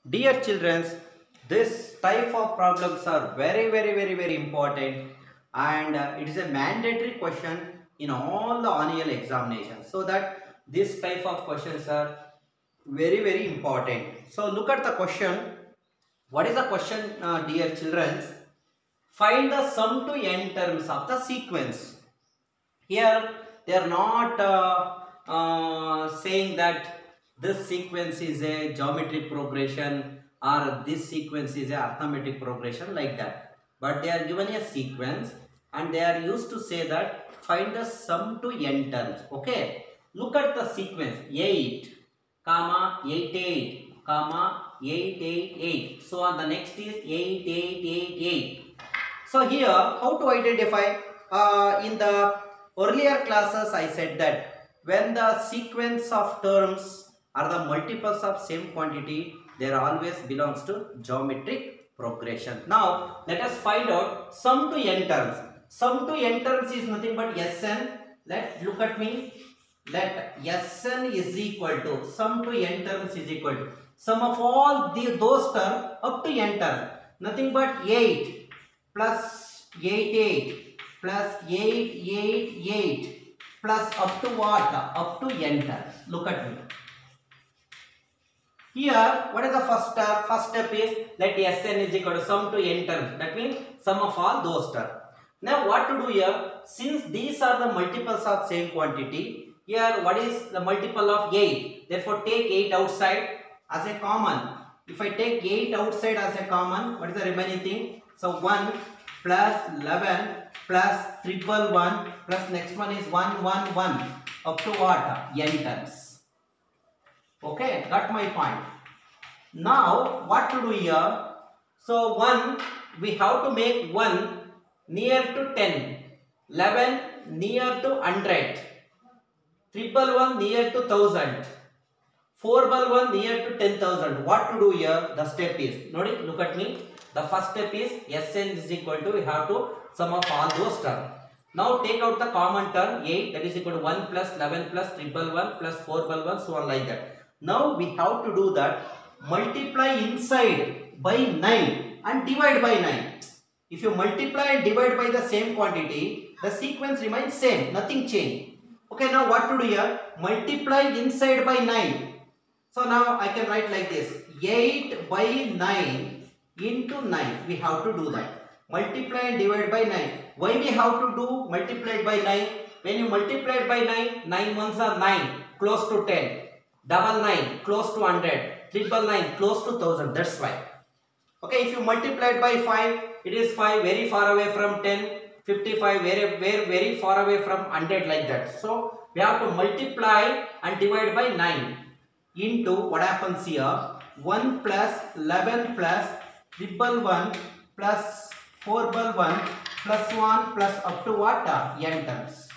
Dear children, this type of problems are very important, and it is a mandatory question in all the annual examinations. So that this type of questions are very important. So look at the question. What is the question, dear children? Find the sum to n terms of the sequence. Here they are not saying that this sequence is a geometric progression or this sequence is a arithmetic progression like that. But they are given a sequence and they are used to say that find the sum to n terms. Okay. Look at the sequence 8, comma 88, comma 888. So on the next is 8888. So here how to identify in the earlier classes I said that when the sequence of terms are the multiples of same quantity, there always belongs to geometric progression. Now let us find out sum to n terms. Sum to n terms is nothing but Sn. Let look at me. Let Sn is equal to sum to n terms is equal to sum of all those terms up to n term. Nothing but 8 plus 88 plus 888 plus up to what? Up to n terms. Look at me. Here, what is the first step? First step is let Sn is equal to sum to n terms. That means sum of all those terms. Now, what to do here? Since these are the multiples of same quantity, here what is the multiple of 8? Therefore, take 8 outside as a common. If I take 8 outside as a common, what is the remaining thing? So, 1 plus 11 plus 111 plus next one is 111 up to what? N terms. Okay, got my point. Now, what to do here? So, 1, we have to make 1 near to 10, 11 near to 100, 111 near to 1000, 411 near to 10,000. What to do here? The step is, look at me. The first step is Sn is equal to, we have to sum of all those terms. Now take out the common term 8, that is equal to 1 plus 11 plus 111 plus 411, so on like that. Now we have to do that, multiply inside by 9 and divide by 9. If you multiply and divide by the same quantity, the sequence remains same, nothing changed. Okay, now what to do here? Multiply inside by 9. So now I can write like this, 8 by 9 into 9. We have to do that. Multiply and divide by 9. Why we have to do multiplied by 9? When you multiply it by 9, 9 ones are 9, close to 10. Double 9, close to 100. Triple 9, close to 1000. That's why. Okay, if you multiply it by 5, it is 5 very far away from 10. 55 very far away from 100 like that. So, we have to multiply and divide by 9 into what happens here? 1 plus 11 plus 111 plus 411 plus 1 plus up to what? N terms.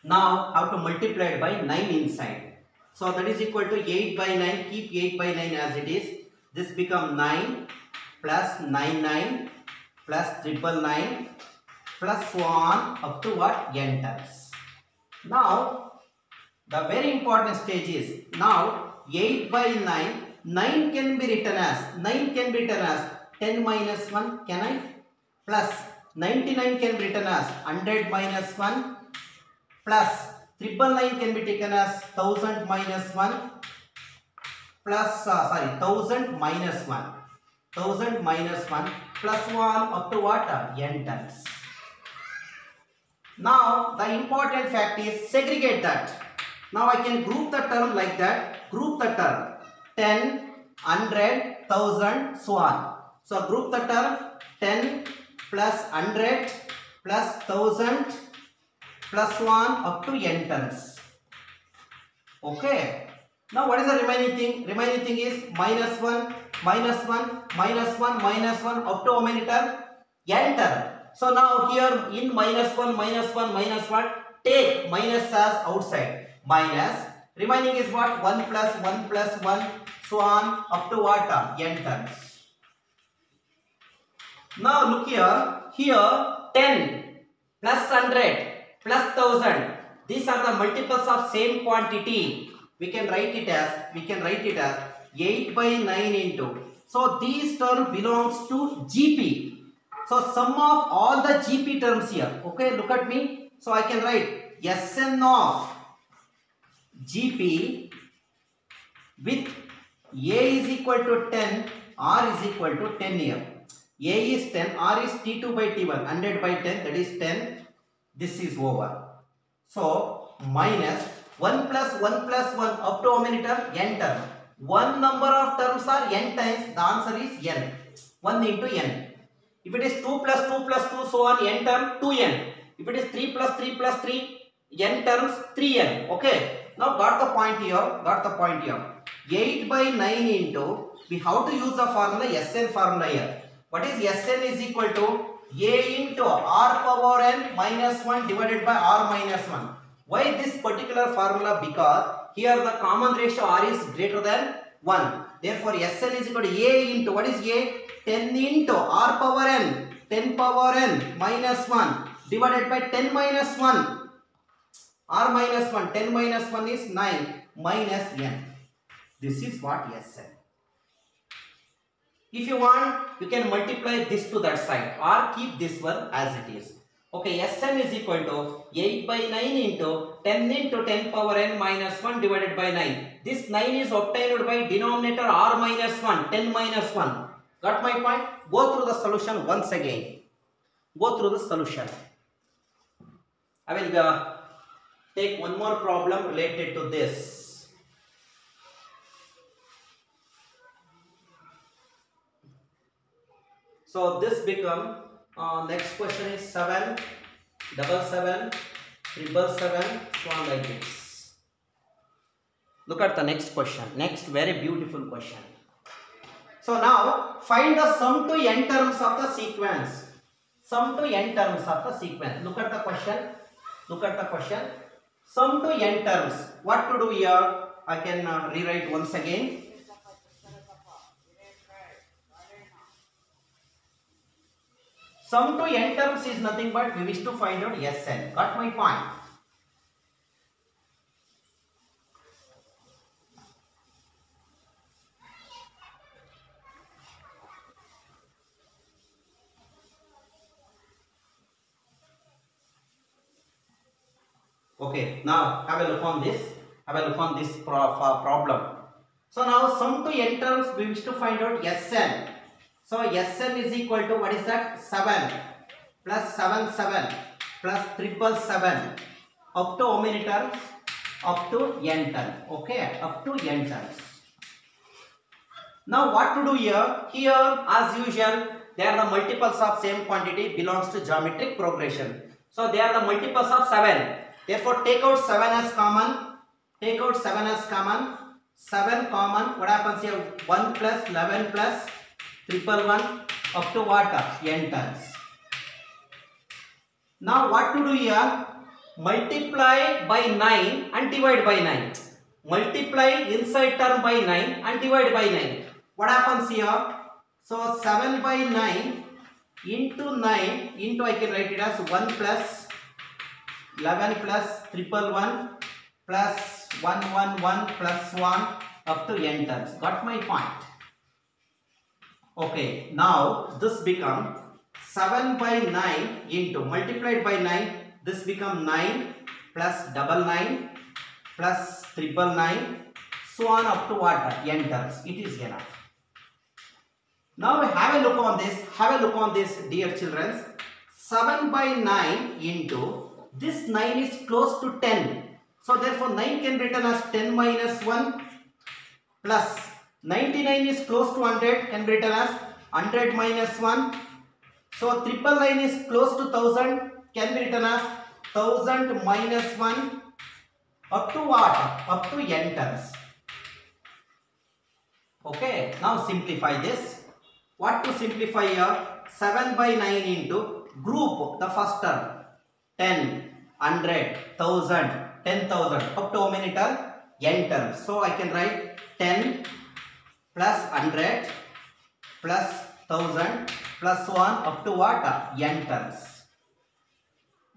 Now, how to multiply it by 9 inside. So, that is equal to 8 by 9. Keep 8 by 9 as it is. This becomes 9 plus 99 plus 999 plus 1 up to what? N terms. Now, the very important stage is, now 8 by 9, 9 can be written as 10 minus 1, can I? Plus 99 can be written as 100 minus 1 plus 999 can be taken as 1000 minus 1 plus 1000 minus 1. 1000 minus 1 plus 1 up to what? N terms. Now, the important fact is segregate that. Now, I can group the term like that. Group the term 10, 100, 1000, so on. So, group the term 10 plus 100 plus 1000 plus 1 up to N terms. Okay. Now, what is the remaining thing? Remaining thing is minus 1, minus 1, minus 1, minus 1 up to how many term? N term. So, now here in minus 1, minus 1, minus 1, take minus as outside. Minus, remaining is what? 1 plus 1 plus 1, so on up to what? N terms. Now, look here. Here 10 plus 100 plus 1000. These are the multiples of same quantity. We can write it as 8 by 9 into. So these term belongs to GP. So sum of all the GP terms here. Okay, look at me. So I can write Sn of GP with A is equal to 10, R is equal to 10 here. A is 10, R is T2 by T1, 100 by 10, that is 10. This is over. So minus 1 plus 1 plus 1 up to how many terms? N term. One number of terms are n times, the answer is n. 1 into n. If it is 2 plus 2 plus 2, so on, n term, 2n. If it is 3 plus 3 plus 3, n terms, 3n. Okay. Now got the point here. 8 by 9 into, we have to use the formula, Sn formula here. What is Sn is equal to A into R power n minus 1 divided by R minus 1. Why this particular formula? Because here the common ratio R is greater than 1. Therefore Sn is equal to A into, what is A? 10 into R power n, 10 power n minus 1 divided by 10 minus 1. R minus 1, 10 minus 1 is 9 minus n. This is what Sn. If you want, you can multiply this to that side or keep this one as it is. Okay, Sn is equal to 8 by 9 into 10 into 10 power n minus 1 divided by 9. This 9 is obtained by denominator R minus 1, 10 minus 1. Got my point? Go through the solution once again. Go through the solution. I will take one more problem related to this. So this become next question is 7, 7, 7, so on like this. Look at the next question. Next very beautiful question. So now find the sum to n terms of the sequence. Sum to n terms of the sequence. Look at the question. Sum to n terms. What to do here? I can rewrite once again. Sum to n terms is nothing but we wish to find out Sn. Got my point? Okay, now have a look on this. Problem. So now sum to n terms we wish to find out Sn. So Sn is equal to, what is that? 7 plus 7 plus 777 up to how many terms? Up to n terms. Okay, up to n terms. Now what to do here? Here as usual they are the multiples of same quantity, belongs to geometric progression. So they are the multiples of 7. Therefore take out 7 as common. 7 common. What happens here? 1 plus 11 plus 111 up to what? N terms. Now what to do here? Multiply by 9 and divide by 9. Multiply inside term by 9 and divide by 9. What happens here? So 7 by 9 into 9 into, I can write it as 1 plus 11 plus 111 plus 111 plus 1 up to n terms. Got my point? Okay, now this become 7 by 9 into, multiplied by 9, this become 9 plus 99 plus 999, so on up to what? N terms. It is enough. Now have a look on this, dear children. 7 by 9 into, this 9 is close to 10. So therefore 9 can be written as 10 minus 1 plus 99 is close to 100, can be written as 100 minus 1. So 999 is close to 1000, can be written as 1000 minus 1 up to what? Up to n terms. Okay, now simplify this. What to simplify here? 7 by 9 into, group the first term, 10, 100, 1000, 10,000 up to how many terms? N terms. So I can write 10 plus 100 plus 1000 plus 1 up to what? N terms.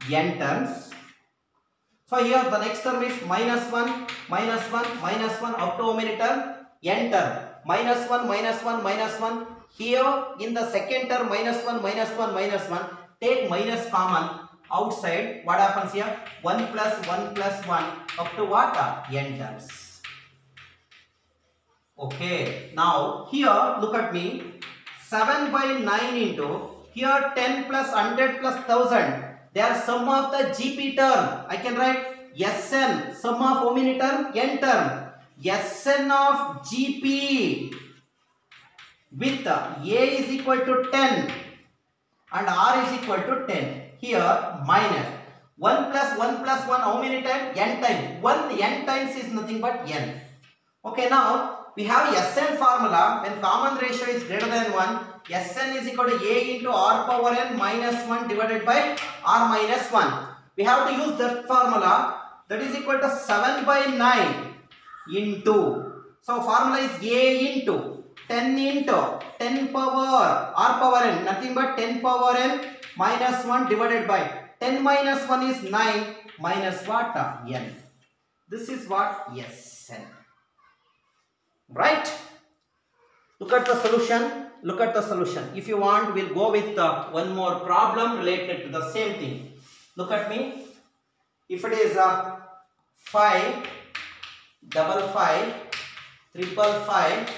N terms. So here the next term is minus 1 up to how many terms? n term. Minus 1, minus 1, minus 1. Here in the second term, minus 1, minus 1, minus 1. Take minus common. Outside, what happens here? 1 plus 1 plus 1 up to what? N terms. Okay. Now, here, look at me. 7 by 9 into, here 10 plus 100 plus 1000. They are sum of the GP term. I can write Sn, sum of how many term? N term. Sn of GP with A is equal to 10 and R is equal to 10. Here minus 1 plus 1 plus 1 how many times? N times. 1 N times is nothing but N. Okay, now we have Sn formula. When common ratio is greater than 1, Sn is equal to A into R power n minus 1 divided by R minus 1. We have to use that formula. That is equal to 7 by 9 into. So formula is A into 10 into 10 power R power n. Nothing but 10 power n minus 1 divided by 10 minus 1 is 9 minus what? N. This is what? Sn. Right? Look at the solution. Look at the solution. If you want, we'll go with one more problem related to the same thing. Look at me. If it is 5, 5, 5, 555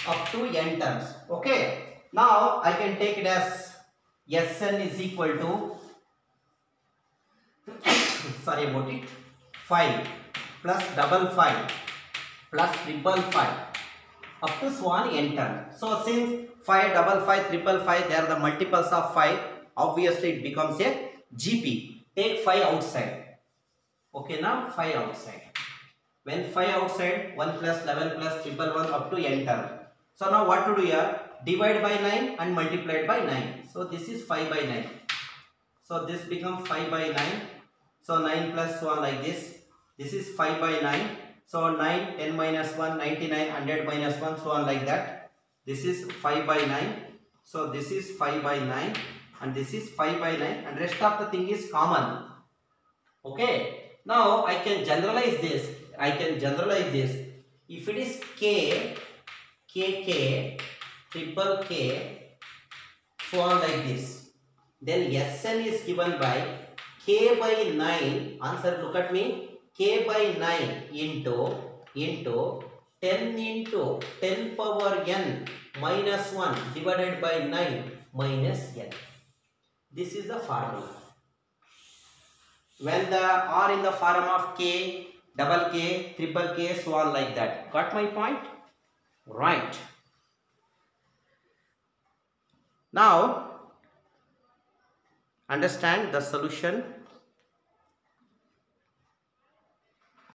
up to n terms. Okay. Now I can take it as Sn is equal to sorry about it, 5 plus 555 plus 555 up to so on n term. So since 5, 5, 5, 555 they are the multiples of 5, obviously it becomes a GP. Take 5 outside. Okay, now 5 outside. When 5 outside, 1 plus 11 plus 111 up to n term. So now what to do here? Divide by 9 and multiply it by 9. So this is 5 by 9. So this becomes 5 by 9. So 9 plus 1 like this. This is 5 by 9. So 9, 10 minus 1, 99, 100 minus 1, so on like that. This is 5 by 9. So this is 5 by 9 and this is 5 by 9 and rest of the thing is common. Okay. Now I can generalize this. If it is K, KK, triple K, so on like this. Then Sn is given by K by 9. Answer, look at me. K by 9 into 10 into 10 power n minus 1 divided by 9 minus n. This is the formula. When the R in the form of K, double K, triple K, so on like that. Got my point? Right. Now, understand the solution.